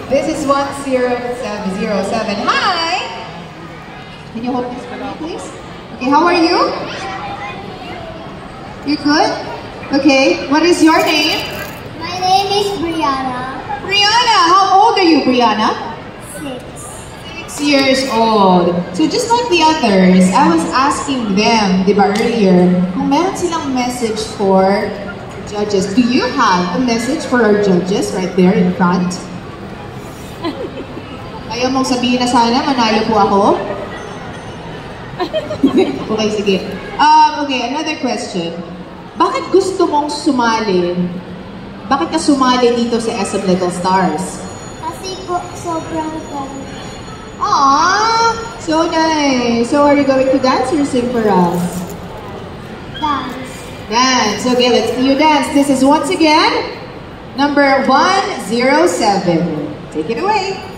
This is 10707. Hi! Can you hold this for me, please? Okay, how are you? You good? Okay, what is your name? My name is Brianna. Brianna, how old are you, Brianna? 6 years old. So just like the others, I was asking them, di ba, earlier, kung meron silang message for judges. Do you have a message for our judges right there in front? Ayaw mong sabihin na sana, manalo po ako? Okay, sige. Okay, another question. Bakit gusto mong sumali? Bakit ka sumali dito sa SM Little Stars? Kasi po, sobrang ganda. Aww! So nice! So are you going to dance or sing for us? Dance. Dance. Okay, let's see you dance. This is once again, number 107. Take it away.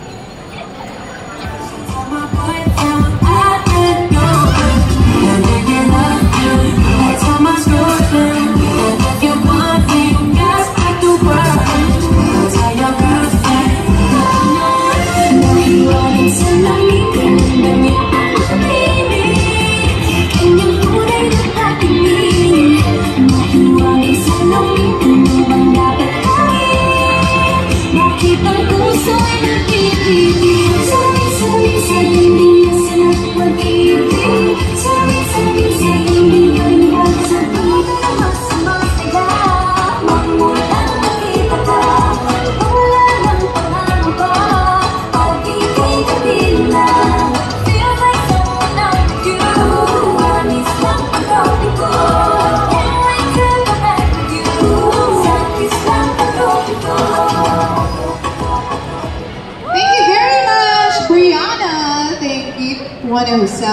Brianna, thank you. 107.